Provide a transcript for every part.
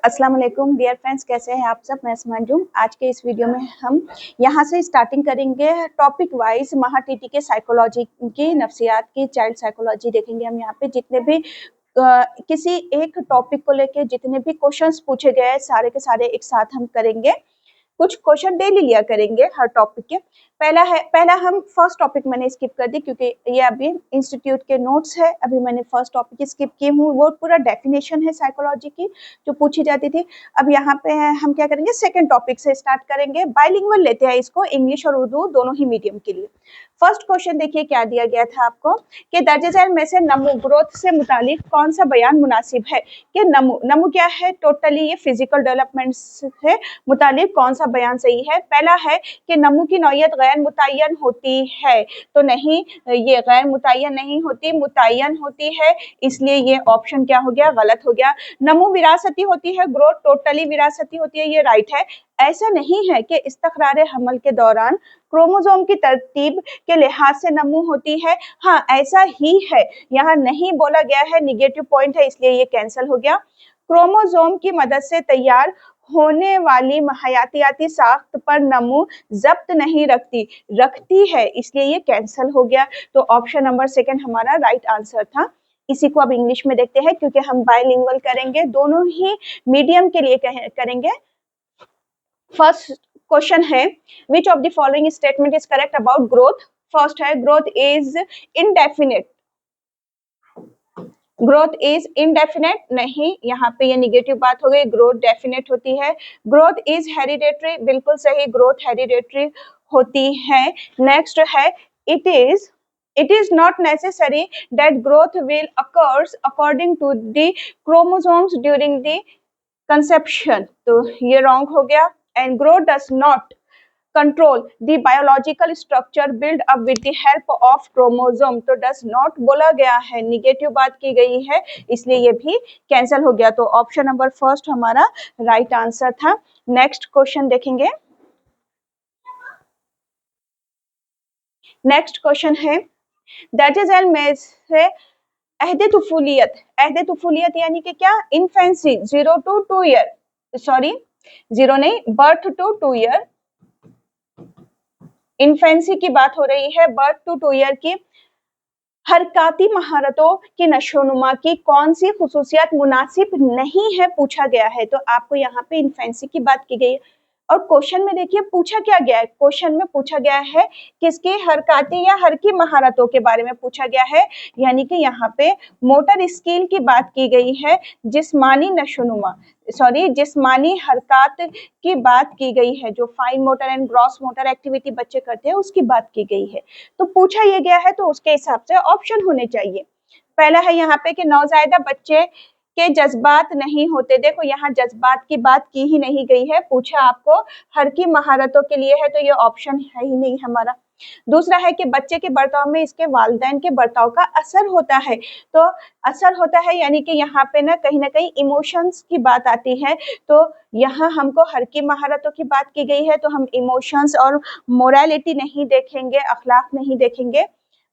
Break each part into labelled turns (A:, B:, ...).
A: अस्सलाम वालेकुम dear friends, कैसे हैं आप सब। मैं समझूं आज के इस वीडियो में हम यहाँ से स्टार्टिंग करेंगे टॉपिक वाइज महाटीटी के साइकोलॉजी की, नफ्सियात की, चाइल्ड साइकोलॉजी देखेंगे हम। यहाँ पे जितने भी किसी एक टॉपिक को लेके जितने भी क्वेश्चंस पूछे गए हैं सारे के सारे एक साथ हम करेंगे। कुछ क्वेश्चन डेली लिया करेंगे हर टॉपिक के। पहला हम फर्स्ट टॉपिक मैंने स्किप कर दी क्योंकि ये अभी इंस्टीट्यूट के नोट्स है। अभी मैंने फर्स्ट टॉपिक स्किप की हूँ, वो पूरा डेफिनेशन है साइकोलॉजी की जो पूछी जाती थी। अब यहाँ पे हम क्या करेंगे, सेकंड टॉपिक से स्टार्ट करेंगे। बाइलिंगुअल लेते हैं इसको, इंग्लिश और उर्दू दोनों ही मीडियम के लिए। फर्स्ट क्वेश्चन देखिए क्या दिया गया था आपको कि दर्ज झैल में से नमू ग्रोथ से मुतालिक कौन सा बयान मुनासिब है। कि नमू क्या है, टोटली ये फिजिकल डेवलपमेंट से मुतालिक कौन सा बयान सही है। पहला है कि नमू की नौयत गैर मुतय्यन होती है, तो नहीं, ये गैर मुतय्यन नहीं होती, मुतय्यन होती है, इसलिए ये ऑप्शन क्या हो गया, गलत हो गया। नमू विरासती होती है, ग्रोथ टोटली विरासती होती है, ये राइट है। ऐसा नहीं है कि इस्तक़रार हमल के दौरान क्रोमोसोम की तरतीब के लिहाज से नमू होती है। हाँ, ऐसा ही है, यहाँ नहीं बोला गया है, निगेटिव पॉइंट है, इसलिए ये कैंसिल हो गया। क्रोमोसोम की मदद से तैयार होने वाली हयातियाती साख्त पर नमू जब्त नहीं रखती है, इसलिए ये कैंसिल हो गया। तो ऑप्शन नंबर सेकंड हमारा राइट आंसर था। इसी को अब इंग्लिश में देखते हैं क्योंकि हम बायलिंगुअल करेंगे, दोनों ही मीडियम के लिए करेंगे। फर्स्ट क्वेश्चन है, which of the following statement is correct about growth. First है growth is indefinite. Growth is indefinite, नहीं, यहाँ पे ये निगेटिव बात हो गई, ग्रोथ डेफिनेट होती है। ग्रोथ इज हेरिडेटरी, बिल्कुल सही, ग्रोथ हेरिडेटरी होती है। नेक्स्ट है it is not necessary that growth will occurs according to the chromosomes during the conception, तो ये रॉन्ग हो गया। And growth does not control the biological structure build up with the help of chromosome, तो does not बोला गया है, negative बात की गई है, इसलिए ये भी कैंसिल हो गया। तो ऑप्शन नंबर फर्स्ट हमारा राइट आंसर था। नेक्स्ट क्वेश्चन देखेंगे। नेक्स्ट क्वेश्चन है, दर्ज झैल में से अहदे तुफूलियत यानी कि क्या, इन्फेंसी 0 to 2 ईयर, सॉरी 0 नहीं, बर्थ टू 2 ईयर, इन्फेंसी की बात हो रही है, बर्थ टू 2 ईयर की हरकाती महारतों की नशोनुमा की कौन सी खुसूसियत मुनासिब नहीं है पूछा गया है। तो आपको यहाँ पे इन्फेंसी की बात की गई है और क्वेश्चन में देखिए पूछा क्या गया है, क्वेश्चन में पूछा गया है किसकी, हरकाती या हरकी महारतों के बारे में पूछा गया है, यानी कि यहाँ पे मोटर स्किल की बात की गई है, जिस्मानी नशोनुमा, सॉरी जिस्मानी हरकत की बात की गई है, जो fine motor and gross motor activity बच्चे करते हैं उसकी बात की गई है। तो पूछा ये गया है तो उसके हिसाब से ऑप्शन होने चाहिए। पहला है यहाँ पे कि नवजायदा बच्चे के जज्बात नहीं होते, देखो यहाँ जज्बात की बात की ही नहीं गई है, पूछा आपको हर की महारतों के लिए है, तो ये ऑप्शन है ही नहीं हमारा। दूसरा है कि बच्चे के बर्ताव में इसके वालिदैन के बर्ताव का असर होता है, तो असर होता है यानी कि यहाँ पे ना कहीं इमोशंस की बात आती है, तो यहाँ हमको हर की महारतों की बात की गई है, तो हम इमोशंस और मोरालिटी नहीं देखेंगे, अखलाक नहीं देखेंगे।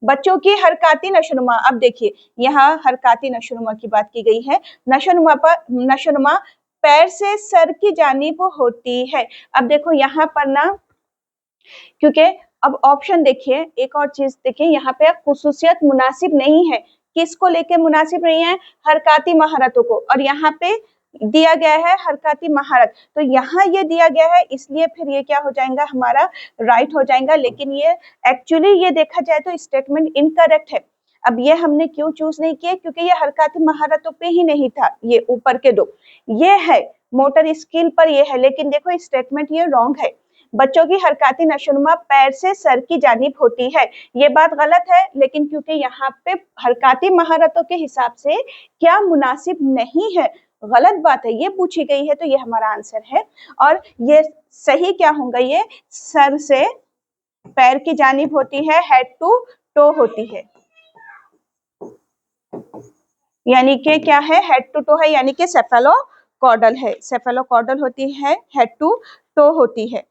A: बच्चों की हरकाती नशोनुमा, अब देखिए यहाँ हरकाती नशोनुमा की बात की गई है, नशोनुमा पैर से सर की जानिब होती है। अब देखो यहाँ पर ना, क्योंकि अब ऑप्शन देखिए, एक और चीज देखिए, यहाँ पे खुसूसियत मुनासिब नहीं है, किसको लेके मुनासिब नहीं है, हरकाती महारतों को, और यहाँ पे दिया गया है हरकाती महारत, तो यहाँ ये दिया गया है, इसलिए फिर ये क्या हो जाएगा, हमारा राइट हो जाएगा। लेकिन ये एक्चुअली ये देखा जाए तो स्टेटमेंट इनकरेक्ट है। अब ये हमने क्यों चूज नहीं किया, क्योंकि ये हरकाती महारतों पे ही नहीं था, ये ऊपर के दो, ये है मोटर स्किल पर ये है, लेकिन देखो स्टेटमेंट ये रॉन्ग है। बच्चों की हरकाती नशोनुमा पैर से सर की जानिब होती है, ये बात गलत है, लेकिन क्योंकि यहाँ पे हरकाती महारतों के हिसाब से क्या मुनासिब नहीं है, गलत बात है, ये पूछी गई है, तो ये हमारा आंसर है। और ये सही क्या होगा, ये सर से पैर की जानिब होती है, हेड टू टो होती है, यानी कि क्या है, हेड टू टो है, यानी कि सेफेलोकॉर्डल है, सेफेलोकॉर्डल होती है, हेड टू टो होती है।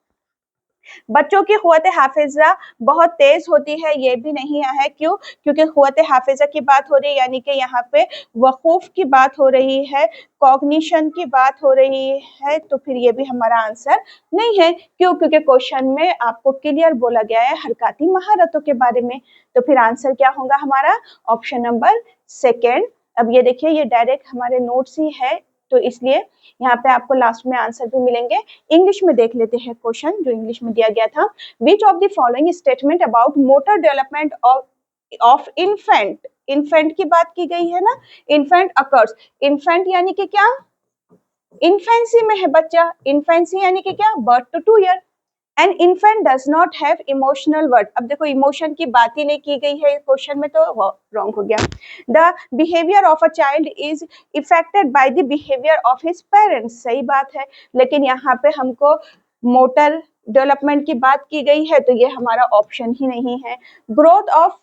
A: बच्चों की क़ुव्वत हाफ़िज़ा बहुत तेज़ होती है, ये भी नहीं है। क्यों? क्योंकि क़ुव्वत हाफ़िज़ा की बात हो रही है, यानी कि यहाँ पे वक़ूफ़ की बात हो रही है, कॉग्निशन की बात हो रही है, तो फिर ये भी हमारा आंसर नहीं है। क्यों? क्योंकि क्वेश्चन में आपको क्लियर बोला गया है हरकती महारतों के बारे में। तो फिर आंसर क्या होगा हमारा? Option number second. अब ये देखिए, ये डायरेक्ट हमारे नोट्स ही है, तो इसलिए यहाँ पे आपको लास्ट में आंसर भी मिलेंगे। इंग्लिश में देख लेते हैं क्वेश्चन जो इंग्लिश में दिया गया था। विच of the following statement about motor development of infant, infant की बात की गई है ना, इन्फेंट अकर्स, इन्फेंट यानी कि क्या, इन्फेंसी में है बच्चा, इन्फेंसी यानी कि क्या, birth to 2 year. An infant does not have emotional word, अब देखो इमोशन की बात ही नहीं की गई है क्वेश्चन में, तो रॉन्ग हो गया। The behaviour of a child is affected by the behaviour of his parents, सही बात है, लेकिन यहाँ पे हमको मोटर डेवलपमेंट की बात की गई है, तो ये हमारा ऑप्शन ही नहीं है। Growth of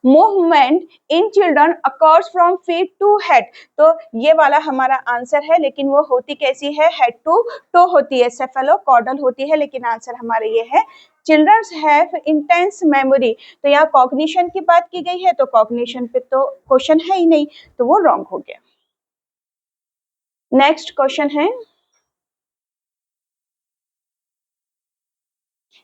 A: movement in children occurs from feet to head, तो ये वाला हमारा आंसर है, लेकिन वो होती कैसी है, हेड टू टो होती है, सेफेलोकॉर्डल होती है, लेकिन आंसर हमारा ये है चिल्ड्रंस हैव इंटेंस मेमोरी। तो यहाँ कॉग्निशन की बात की गई है, तो कॉग्निशन पे तो क्वेश्चन है ही नहीं, तो वो रॉन्ग हो गया। नेक्स्ट क्वेश्चन है,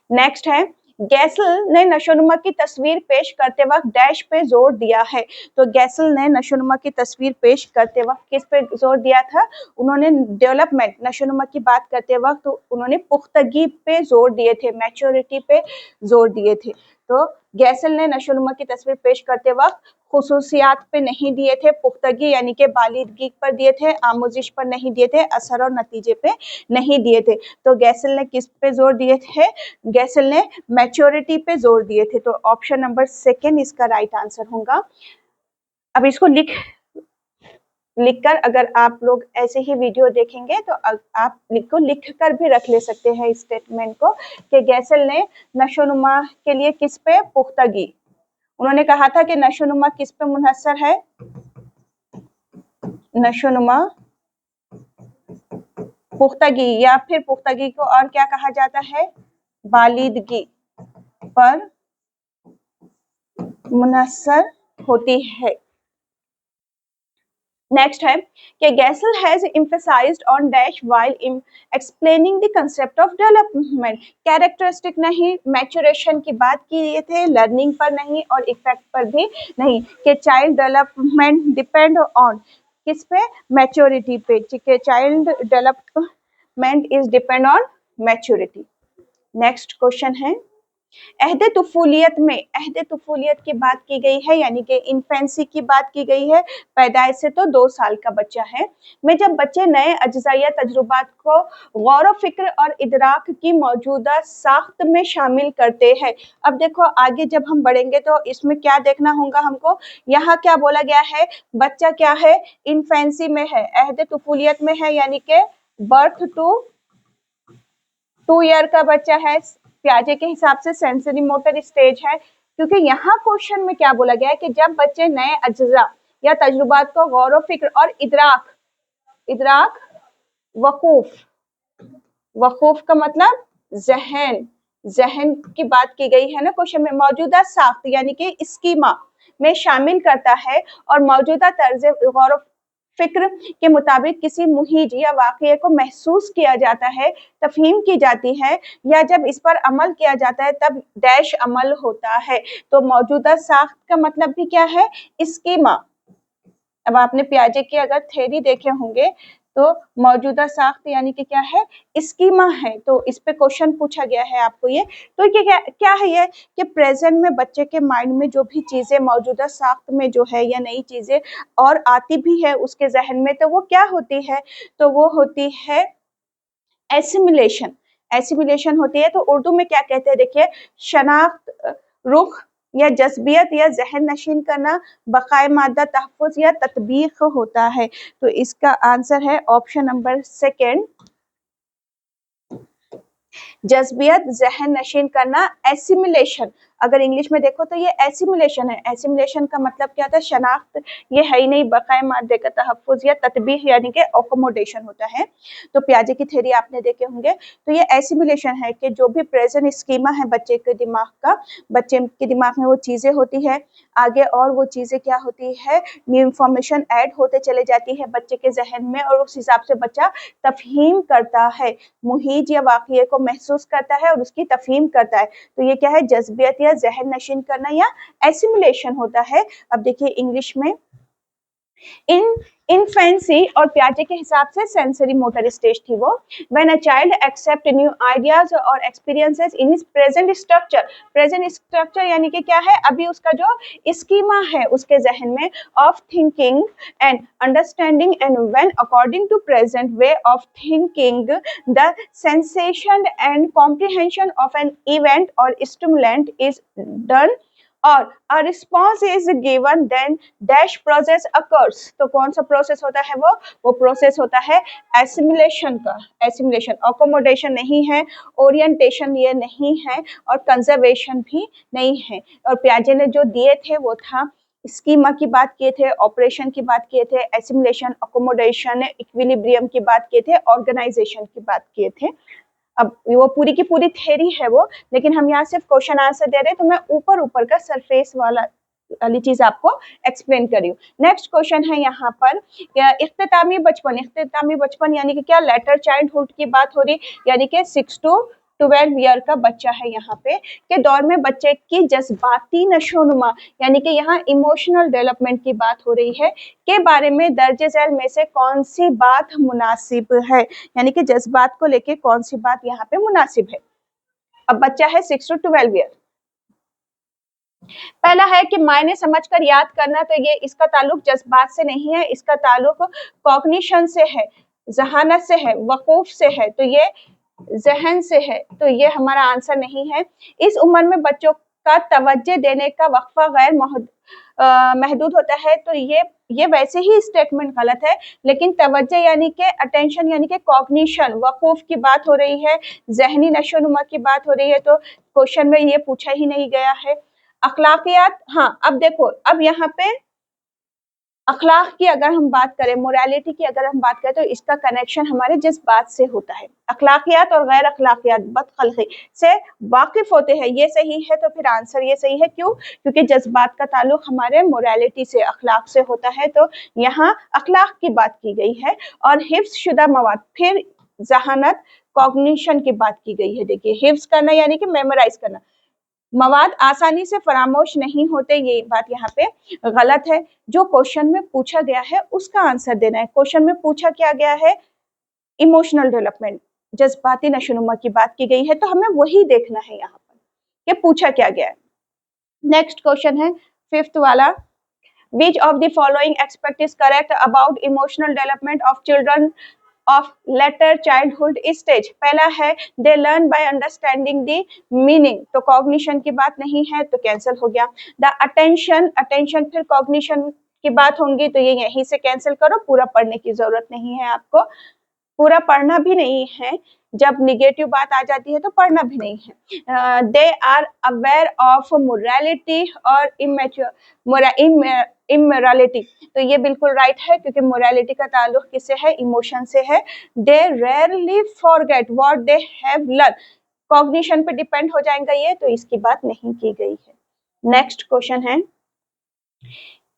A: नेक्स्ट है, गैसल ने नशोनुमा की तस्वीर पेश करते वक्त डैश पे जोर दिया है। तो गैसल ने नशोनुमा की तस्वीर पेश करते वक्त किस पे जोर दिया था? उन्होंने डेवलपमेंट, नशोनुमा की बात करते वक्त तो उन्होंने पुख्तगी पे जोर दिए थे, मैच्योरिटी पे जोर दिए थे। तो गैसल ने नशोनुमा की तस्वीर पेश करते वक्त खुसूसियात पे नहीं दिए थे, पुख्तगी यानी कि बालिदगी पर दिए थे, आमोजिश पर नहीं दिए थे, असर और नतीजे पे नहीं दिए थे। तो गैसल ने किस पे जोर दिए थे? गैसल ने मैच्योरिटी पे जोर दिए थे, तो ऑप्शन नंबर सेकंड इसका राइट आंसर होगा। अब इसको लिखकर अगर आप लोग ऐसे ही वीडियो देखेंगे तो आप लिख कर भी रख ले सकते हैं इस स्टेटमेंट को कि गैसल ने नशोनुमा के लिए किस पे पुख्तगी, उन्होंने कहा था कि नशोनुमा किस पे मुनहसर है, नशोनुमा पुख्तगी, या फिर पुख्तगी को और क्या कहा जाता है, बालिदगी पर मुनहसर होती है। नेक्स्ट है कि Gesell has emphasized on dash while explaining the concept of development, characteristic नहीं, मैच्योरेशन की बात की थे, लर्निंग पर नहीं और इफेक्ट पर भी नहीं, कि चाइल्ड डेवलपमेंट डिपेंड ऑन किस पे, मैच्योरिटी पे, कि child development is depend on maturity. Next question है, अहदे तुफूलियत में, अहदे तुफूलियत की बात की गई है, यानी कि इन्फेंसी की बात की गई है, पैदाइश से तो 2 साल का बच्चा है, में जब बच्चे नए अज्जा या तजुर्बात को गौर फिक्र और इदराक की मौजूदा साख्त में शामिल करते हैं। अब देखो आगे जब हम बढ़ेंगे तो इसमें क्या देखना होगा हमको, यहाँ क्या बोला गया है, बच्चा क्या है, इन्फेंसी में है, अहदे तुफूलियत में है, यानी कि बर्थ टू 2 ईयर का बच्चा है, प्याजे के हिसाब से सेंसरी मोटर स्टेज है, क्योंकि यहाँ क्वेश्चन में क्या बोला गया है कि जब बच्चे नए अज्जा या तजुर्बात को गौर फिक्र और इदराक वकूफ, वकूफ का मतलब जहन, जहन की बात की गई है ना क्वेश्चन में, मौजूदा साख्त यानी कि स्कीमा में शामिल करता है और मौजूदा तर्ज गौर फिक्र के मुताबिक किसी मुहिज या वाक़ये को महसूस किया जाता है, तफहीम की जाती है, या जब इस पर अमल किया जाता है तब डैश अमल होता है। तो मौजूदा साख्त का मतलब भी क्या है, स्कीमा। अब आपने पियाजे की अगर थ्योरी देखे होंगे तो मौजूदा साख्त यानी कि क्या है, स्कीमा है, तो इस पे क्वेश्चन पूछा गया है आपको ये। तो ये क्या है ये, कि प्रेजेंट में बच्चे के माइंड में जो भी चीजें मौजूदा साख्त में जो है या नई चीजें और आती भी है उसके जहन में, तो वो क्या होती है, तो वो होती है एसिमिलेशन, एसिमिलेशन होती है। तो उर्दू में क्या कहते हैं, देखिए, शनाख्त, रुख या जज्बियत या जहन नशीन करना, बकाए मादा तहफ़्फ़ुज़ या तत्बीक होता है। तो इसका आंसर है ऑप्शन नंबर सेकंड, जज्बियत, जहन नशीन करना, एसिमिलेशन। अगर इंग्लिश में देखो तो ये एसिमुलेशन है। एसिमुलेशन का मतलब क्या था, शनाख्त ये है ही नहीं, बकाए मादे का तहफ़्फ़ुज़ या तत्बीह यानी कि अकोमोडेशन होता है। तो पियाजे की थ्योरी आपने देखे होंगे। तो ये एसिमुलेशन है कि जो भी प्रेजेंट स्कीमा है बच्चे के दिमाग का, बच्चे के दिमाग में वो चीज़ें होती है आगे, और वो चीज़ें क्या होती है, न्यू इन्फॉर्मेशन ऐड होते चले जाती है बच्चे के जहन में, और उस हिसाब से बच्चा तफहीम करता है, मुहीत या वाक़ये को महसूस करता है और उसकी तफहीम करता है। तो ये क्या है, जज्बियत या जहन नशीन करना या एसिमुलेशन होता है। अब देखिए इंग्लिश में इन इनफेंसी और पियाजे के हिसाब से सेंसरी मोटर स्टेज थी वो। When a child accept new ideas और experiences in his present structure. Present structure यानी कि क्या है, अभी उसका जो स्कीमा है उसके जहन में, of thinking and understanding, and when according to present way of thinking the sensation and comprehension of an event और स्टिमुलेंट इज डन और a response is given then dash process occurs। तो कौन सा process होता है वो process होता है एसिमुलेशन का। एसिमुलेशन, अकोमोडेशन नहीं है, ओरिएंटेशन ये नहीं है, और कंजर्वेशन भी नहीं है। और पियाजे ने जो दिए थे वो था, स्कीमा की बात किए थे, ऑपरेशन की बात किए थे, एसिमुलेशन, अकोमोडेशन, इक्विलिब्रियम की बात किए थे, ऑर्गेनाइजेशन की बात किए थे। अब वो पूरी की पूरी थ्योरी है वो, लेकिन हम यहाँ सिर्फ क्वेश्चन आंसर दे रहे हैं, तो मैं ऊपर ऊपर का सरफेस वाली चीज आपको एक्सप्लेन करी हूँ। नेक्स्ट क्वेश्चन है यहाँ पर, इख्तितामी बचपन। इख्तितामी बचपन यानी कि क्या, लेटर चाइल्डहुड की बात हो रही, यानी कि 6 to 12 ईयर का बच्चा है यहाँ पे, के दौर में बच्चे की जज्बाती नशोनुमा यानी कि यहाँ इमोशनल डेवलपमेंट की बात हो रही है, के बारे में दर्जे झैल में से कौन सी बात मुनासिब है, यानी कि जज्बात को लेके कौन सी बात यहाँ पे मुनासिब है। अब बच्चा है 6 to 12 ईयर। पहला है कि मायने समझकर याद करना, तो ये इसका ताल्लुक जज्बात से नहीं है, इसका ताल्लुक कॉग्निशन से है, जहानत से है, वकूफ से है, तो ये जहन से है, तो ये हमारा आंसर नहीं है। इस उम्र में बच्चों का तवज्जो देने का वक्फा गैर महदूद होता है, तो ये वैसे ही स्टेटमेंट गलत है, लेकिन तवज्जो यानी कि अटेंशन यानी कि कॉग्निशन, वकूफ की बात हो रही है, जहनी नशोनुमा की बात हो रही है, तो क्वेश्चन में ये पूछा ही नहीं गया है। अखलाकियात, हाँ अब देखो, अब यहाँ पे अखलाक की अगर हम बात करें, मोरालिटी की अगर हम बात करें, तो इसका कनेक्शन हमारे जज्बात से होता है। अखलाकियात और गैर अखलाकियात, बदखलकी से वाकिफ होते हैं, ये सही है, तो फिर आंसर ये सही है। क्यों? क्योंकि जज्बात का ताल्लुक हमारे मोरालिटी से, अखलाक से होता है, तो यहाँ अखलाक की बात की गई है। और हिफ्ज शुदा मवाद, फिर जहानत, कॉग्निशन की बात की गई है। देखिए हिफ्ज करना यानी कि मेमोराइज करना, मवाद आसानी से फरामोश नहीं होते, ये बात यहाँ पे गलत है। जो क्वेश्चन में पूछा गया है उसका आंसर देना है। क्वेश्चन में पूछा क्या गया है, इमोशनल डेवलपमेंट, जज्बाती नशोनुमा की बात की गई है, तो हमें वही देखना है यहाँ पर कि पूछा क्या गया है। नेक्स्ट क्वेश्चन है 5th वाला, which of the following aspect is correct about emotional development of children of later childhood stage। पहला है they learn by understanding the meaning, तो cognition की बात नहीं है, तो कैंसिल हो गया। the attention फिर cognition की बात होंगी, तो ये यहीं से कैंसिल करो, पूरा पढ़ने की जरूरत नहीं है आपको, पूरा पढ़ना भी नहीं है, जब निगेटिव बात आ जाती है तो पढ़ना भी नहीं है। They are aware of morality और इमोरालिटी, तो ये बिल्कुल राइट है, क्योंकि मोरालिटी का ताल्लुक किससे है, इमोशन से है। They rarely forget what they have learn, cognition पे डिपेंड हो जाएगा ये, तो इसकी बात नहीं की गई है। नेक्स्ट क्वेश्चन है,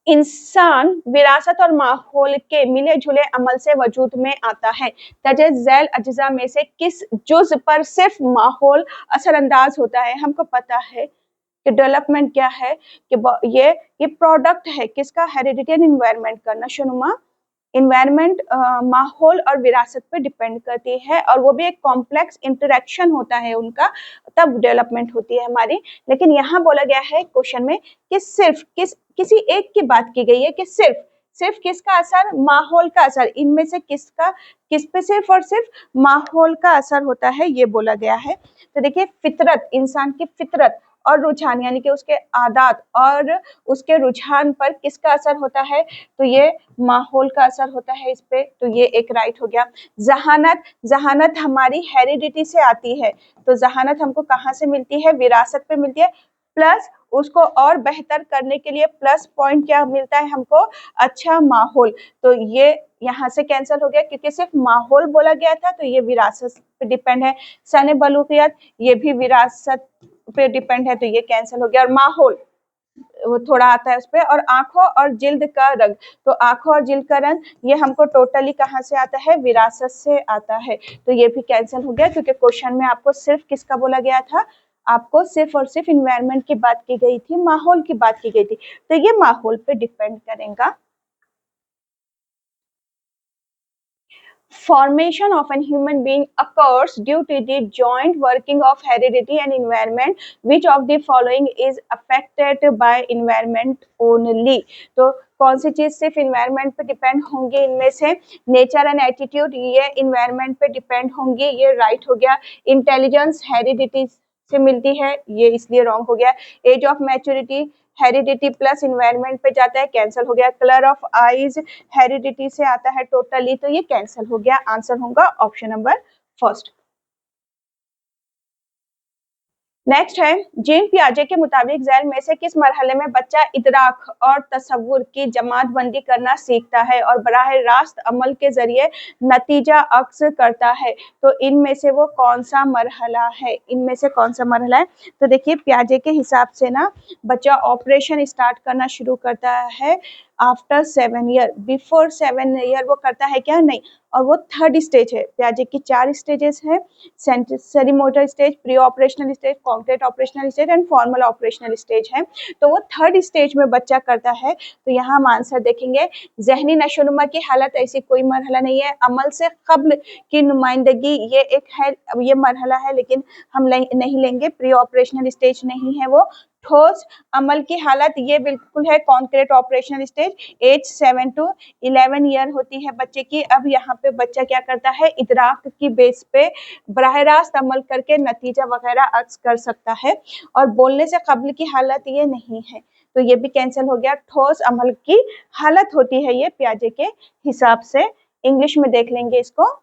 A: इंसान विरासत और माहौल के मिले जुले अमल से वजूद में आता है, तजे झैल अज्जा में से किस जुज पर सिर्फ माहौल असरअंदाज होता है। हमको पता है कि डेवलपमेंट क्या है, कि ये प्रोडक्ट है किसका, हेरिडिटी एंड एनवायरनमेंट का। नशोनुमा इन्वायरमेंट माहौल और विरासत पे डिपेंड करती है, और वो भी एक कॉम्प्लेक्स इंटरेक्शन होता है उनका, तब डेवलपमेंट होती है हमारी। लेकिन यहाँ बोला गया है क्वेश्चन में कि सिर्फ किसी एक की बात की गई है, कि सिर्फ किसका असर, माहौल का असर, इनमें से किस पे सिर्फ और सिर्फ माहौल का असर होता है, ये बोला गया है। तो देखिए फितरत, इंसान की फितरत और रुझान यानी कि उसके आदात और उसके रुझान पर किसका असर होता है, तो ये माहौल का असर होता है इस पे, तो ये एक राइट हो गया। जहानत हमारी हेरिडिटी से आती है, तो जहानत हमको कहाँ से मिलती है, विरासत पे मिलती है, प्लस उसको और बेहतर करने के लिए प्लस पॉइंट क्या मिलता है हमको, अच्छा माहौल। तो ये यहाँ से कैंसिल हो गया क्योंकि सिर्फ माहौल बोला गया था, तो ये विरासत पे डिपेंड है। सन बलूकियत ये भी विरासत पे डिपेंड है, तो ये कैंसिल हो गया। और माहौल वो थोड़ा आता है उस पे। और आंखों और जिल्द का रंग, तो आंखों और जिल्द का रंग ये हमको टोटली कहाँ से आता है, विरासत से आता है, तो ये भी कैंसिल हो गया क्योंकि क्वेश्चन में आपको सिर्फ किसका बोला गया था, आपको सिर्फ और सिर्फ इन्वायरमेंट की बात की गई थी, माहौल की बात की गई थी, तो ये माहौल पे डिपेंड करेगा। Formation of a human being occurs due to the joint working of heredity and environment. Which of the following is affected by environment only? तो कौन सी चीज सिर्फ इन्वायरमेंट पे डिपेंड होंगी, इनमें से नेचर एंड एटीट्यूड ये इन्वायरमेंट पे डिपेंड होंगी, ये राइट हो गया। इंटेलिजेंस हेरिडिटी से मिलती है, ये इसलिए रॉन्ग हो गया। Age of maturity heredity plus environment पे जाता है, कैंसिल हो गया। कलर ऑफ आईज हेरिडिटी से आता है टोटली, तो ये कैंसिल हो गया। आंसर होगा ऑप्शन नंबर फर्स्ट। नेक्स्ट है, जीन पियाजे के मुताबिक झैल में से किस मरहले में बच्चा इदराक और तसव्वुर की जमात बंदी करना सीखता है और बराह रास्त अमल के जरिए नतीजा अक्स करता है? तो इनमें से वो कौन सा मरहला है, इनमें से कौन सा मरहला है? तो देखिए पियाजे के हिसाब से ना बच्चा ऑपरेशन स्टार्ट करना शुरू करता है आफ्टर 7 ईयर, बिफोर 7 ईयर वो करता है क्या, नहीं। और वो थर्ड स्टेज है, पियाजे की 4 स्टेजेस है, sensory motor stage, pre operational stage, concrete operational stage and formal operational stage है। तो वो थर्ड स्टेज में बच्चा करता है, तो यहाँ हम आंसर देखेंगे। जहनी नशोनुमा की हालत ऐसी कोई मरहला नहीं है। अमल से कब्ल की नुमाइंदगी ये एक है, ये मरहला है, लेकिन हम नहीं लेंगे, प्री ऑपरेशनल स्टेज नहीं है वो। ठोस अमल की हालत ये बिल्कुल है concrete operational stage. Age 7 to 11 year होती है बच्चे की। अब यहाँ पे बच्चा क्या करता है, इदराक की बेस पे बराह रास्त अमल करके नतीजा वगैरह अक्स कर सकता है, और बोलने से कब्ल की हालत ये नहीं है, तो ये भी कैंसिल हो गया। ठोस अमल की हालत होती है ये पियाजे के हिसाब से। इंग्लिश में देख लेंगे इसको।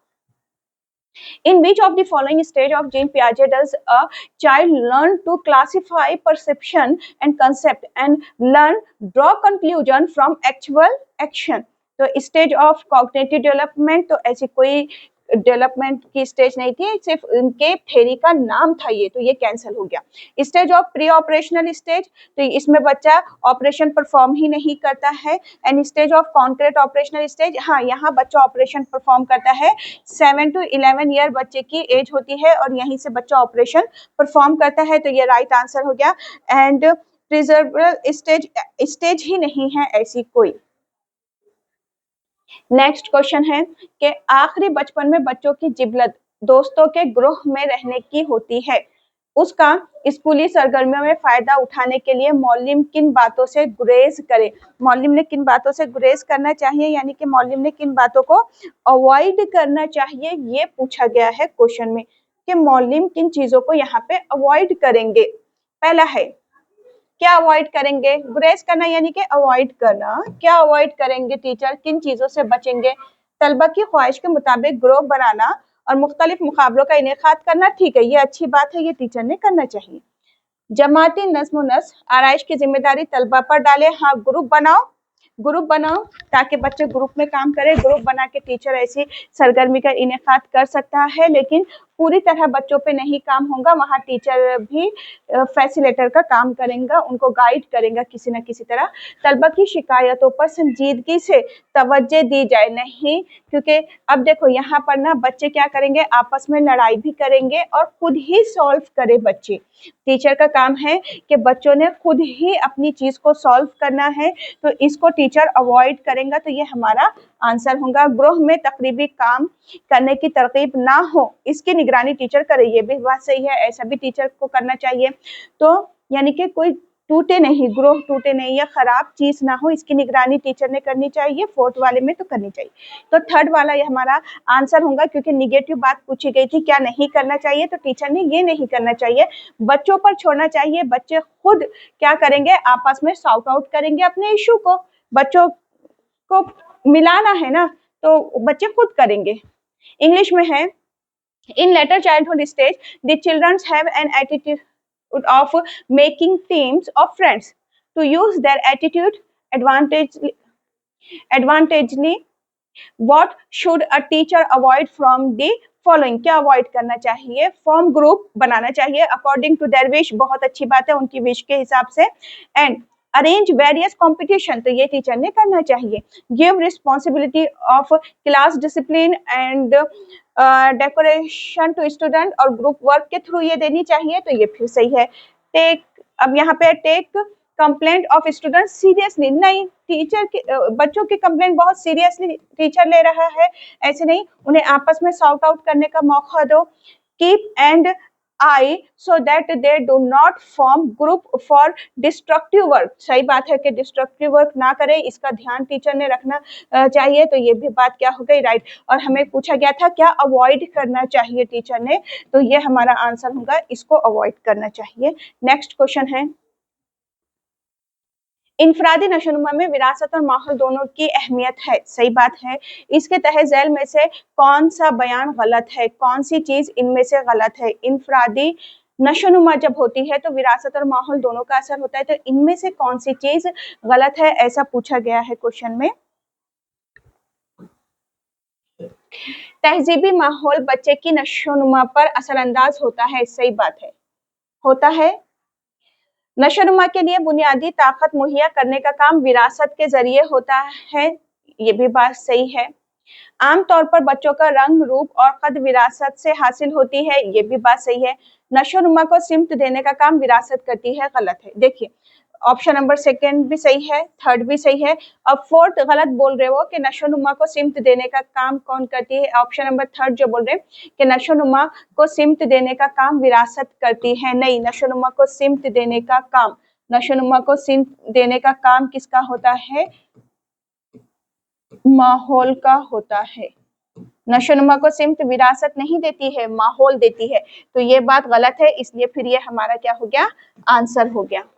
A: In which of the following stage of Jean Piaget does a child learn to classify perception and concept and learn draw conclusion from actual action? तो स्टेज ऑफ कॉग्निटिव डेवलपमेंट, तो ऐसी कोई डेवलपमेंट की stage नहीं थी, सिर्फ उनके theory का नाम था ये, तो ये कैंसिल हो गया। Stage of pre operational stage, तो इसमें बच्चा ऑपरेशन परफॉर्म ही नहीं करता है। And stage of concrete operational stage, हाँ यहाँ बच्चा ऑपरेशन परफॉर्म करता है। 7 to 11 ईयर बच्चे की एज होती है और यहीं से बच्चा ऑपरेशन परफॉर्म करता है, तो ये राइट आंसर हो गया। एंड प्रिजर्वल स्टेज ही नहीं है ऐसी कोई। नेक्स्ट क्वेश्चन है कि आखिरी बचपन में बच्चों की जिबलत दोस्तों के ग्रोह में रहने की होती है, उसका स्कूली सरगर्मियों में फायदा उठाने के लिए मौलिम किन बातों से गुरेज करे? मौलिम ने किन बातों से गुरेज करना चाहिए, यानी कि मौलिम ने किन बातों को अवॉइड करना चाहिए, ये पूछा गया है क्वेश्चन में कि मौलिम किन चीजों को यहाँ पे अवॉइड करेंगे। पहला है क्या अवॉइड करेंगे, गुरेज करना यानी कि अवॉइड करना। क्या अवॉइड करेंगे टीचर, किन चीजों से बचेंगे? तलबा की ख्वाहिश के मुताबिक ग्रुप बनाना और मुख्तलिफ मुकाबलों का इनेकाद करना, ठीक है ये अच्छी बात है, ये टीचर ने करना चाहिए। जमाती नज्म नस्र आराइश की जिम्मेदारी तलबा पर डाले, हाँ ग्रुप बनाओ ताकि बच्चे ग्रुप में काम करें। ग्रुप बना के टीचर ऐसी सरगर्मी का इनेकाद कर सकता है, लेकिन पूरी तरह बच्चों पे नहीं काम होगा, वहाँ टीचर भी फैसिलिटेटर का काम करेगा, उनको गाइड करेगा किसी न किसी तरह। तलबा की शिकायतों पर संजीदगी से तवज्जो दी जाए, नहीं क्योंकि अब देखो यहाँ पर ना बच्चे क्या करेंगे, आपस में लड़ाई भी करेंगे और खुद ही सॉल्व करे बच्चे। टीचर का काम है कि बच्चों ने खुद ही अपनी चीज को सॉल्व करना है, तो इसको टीचर अवॉइड करेगा, तो ये हमारा आंसर होगा। गृह में तकरीबी काम करने की तरकीब ना हो, इसकी निगरानी टीचर करे, ये भी बात सही है, ऐसा भी टीचर को करना चाहिए। तो यानी कि कोई टूटे नहीं, ग्रोह टूटे नहीं या खराब चीज ना हो, इसकी निगरानी टीचर ने करनी चाहिए। फोर्थ वाले में तो करनी चाहिए। तो थर्ड वाला ये हमारा आंसर होगा, क्योंकि निगेटिव बात पूछी गई थी क्या नहीं करना चाहिए, तो टीचर ने ये नहीं करना चाहिए, बच्चों पर छोड़ना चाहिए। बच्चे खुद क्या करेंगे, आपस में सॉर्ट आउट करेंगे अपने इशू को, बच्चों को मिलाना है ना, तो बच्चे खुद करेंगे। इंग्लिश में है, in later childhood stage the children have an attitude of making teams of friends, to use their attitude advantageously. What should a teacher avoid from the following? क्या अवॉइड करना चाहिए? फॉर्म ग्रुप बनाना चाहिए according to their wish, बहुत अच्छी बात है, उनकी wish के हिसाब से। एंड अरेंज वेरियस कंपटीशन, तो ये टीचर ने करना चाहिए। Give responsibility of class discipline and decoration to student, और ग्रुप वर्क के थ्रू ये देनी चाहिए, तो ये फिर सही है। टेक, अब यहाँ पे take complaint of student seriously, नहीं, टीचर के बच्चों की कंप्लेंट बहुत सीरियसली टीचर ले रहा है, ऐसे नहीं, उन्हें आपस में सॉर्ट आउट करने का मौका दो। Keep and I so that they do not form group for destructive work, सही बात है कि डिस्ट्रक्टिव वर्क ना करें, इसका ध्यान टीचर ने रखना चाहिए, तो ये भी बात क्या हो गई, राइट। और हमें पूछा गया था क्या अवॉइड करना चाहिए टीचर ने, तो ये हमारा आंसर होगा, इसको अवॉइड करना चाहिए। नेक्स्ट क्वेश्चन है, इनफरादी नशोनुमा में विरासत और माहौल दोनों की अहमियत है, सही बात है। इसके तहत झैल में से कौन सा बयान गलत है, कौन सी चीज इनमें से गलत है? इनफरादी नशोनुमा जब होती है तो विरासत और माहौल दोनों का असर होता है, तो इनमें से कौन सी चीज गलत है, ऐसा पूछा गया है क्वेश्चन में। तहजीबी माहौल बच्चे की नशोनुमा पर असरअंदाज होता है, सही बात है, होता है। नशोनुमा के लिए बुनियादी ताकत मुहैया करने का काम विरासत के जरिए होता है, ये भी बात सही है। आमतौर पर बच्चों का रंग, रूप और कद विरासत से हासिल होती है, ये भी बात सही है। नशोनुमा को सिमत देने का काम विरासत करती है, गलत है। देखिए ऑप्शन नंबर सेकंड भी सही है, थर्ड भी सही है, अब फोर्थ गलत बोल रहे हो कि नशोनुमा को सिमत देने का काम कौन करती है। ऑप्शन नंबर थर्ड जो बोल रहे हैं कि नशोनुमा को सिमत देने का काम विरासत करती है, नहीं, नशोनुमा को सिमत देने का काम, नशोनुमा को सिमत देने का काम किसका होता है? माहौल का होता है। नशोनुमा को सिमत विरासत नहीं देती है, माहौल देती है, तो ये बात गलत है, इसलिए फिर ये हमारा क्या हो गया, आंसर हो गया।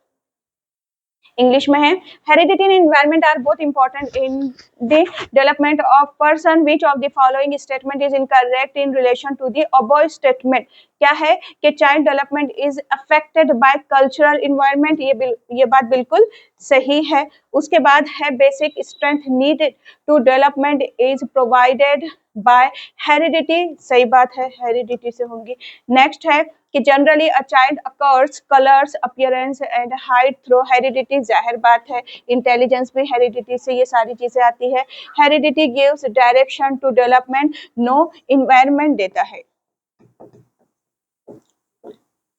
A: इंग्लिश में है, heredity and environment are both important in the development of person, which of the following statement is incorrect in relation to the above statement? क्या है कि child development is affected by cultural environment, ये बात बिल्कुल सही है। उसके बाद है basic strength needed to development is provided by heredity, सही बात है, हेरिडिटी से होंगी। नेक्स्ट है कि generally a child occurs colours appearance and height through heredity, जाहिर बात है, इंटेलिजेंस भी हेरिडिटी से ये सारी चीजें आती है। Heredity gives direction to development, no, environment देता है,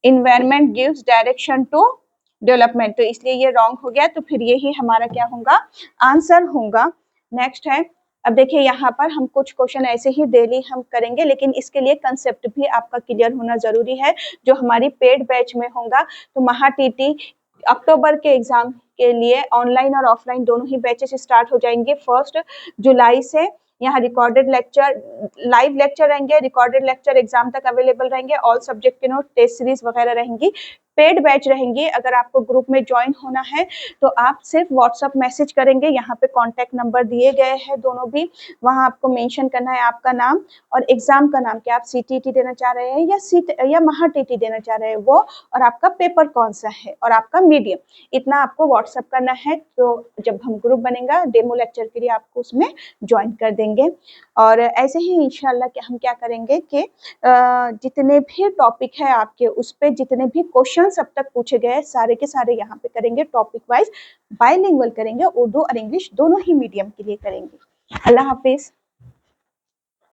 A: environment gives direction to development, तो इसलिए ये रॉन्ग हो गया, तो फिर यही हमारा क्या होगा, आंसर होगा। नेक्स्ट है, अब देखिए यहाँ पर हम कुछ क्वेश्चन ऐसे ही डेली हम करेंगे, लेकिन इसके लिए कंसेप्ट भी आपका क्लियर होना जरूरी है, जो हमारी पेड बैच में होगा। तो महा टीटी अक्टूबर के एग्जाम के लिए ऑनलाइन और ऑफलाइन दोनों ही बैचेस स्टार्ट हो जाएंगे 1 जुलाई से। यहाँ रिकॉर्डेड लेक्चर, लाइव लेक्चर रहेंगे, रिकॉर्डेड लेक्चर एग्जाम तक अवेलेबल रहेंगे, ऑल सब्जेक्ट के नोट, टेस्ट सीरीज वगैरह रहेंगी, पेड बैच रहेंगी। अगर आपको ग्रुप में ज्वाइन होना है तो आप सिर्फ व्हाट्सएप मैसेज करेंगे, यहाँ पे कॉन्टैक्ट नंबर दिए गए हैं दोनों भी, वहाँ आपको मेंशन करना है आपका नाम और एग्जाम का नाम, कि आप सीटीटी देना चाह रहे हैं या महा टीटी देना चाह रहे हैं वो, और आपका पेपर कौन सा है और आपका मीडियम, इतना आपको व्हाट्सएप करना है। तो जब हम ग्रुप बनेगा डेमो लेक्चर के लिए आपको उसमें ज्वाइन कर देंगे। और ऐसे ही इंशाल्लाह कि हम क्या करेंगे कि जितने भी टॉपिक है आपके, उस पर जितने भी क्वेश्चन अब तक पूछे गए सारे के सारे यहाँ पे करेंगे, टॉपिक वाइज बाइलिंगुअल करेंगे, उर्दू और इंग्लिश दोनों ही मीडियम के लिए करेंगे। अल्लाह हाफिज।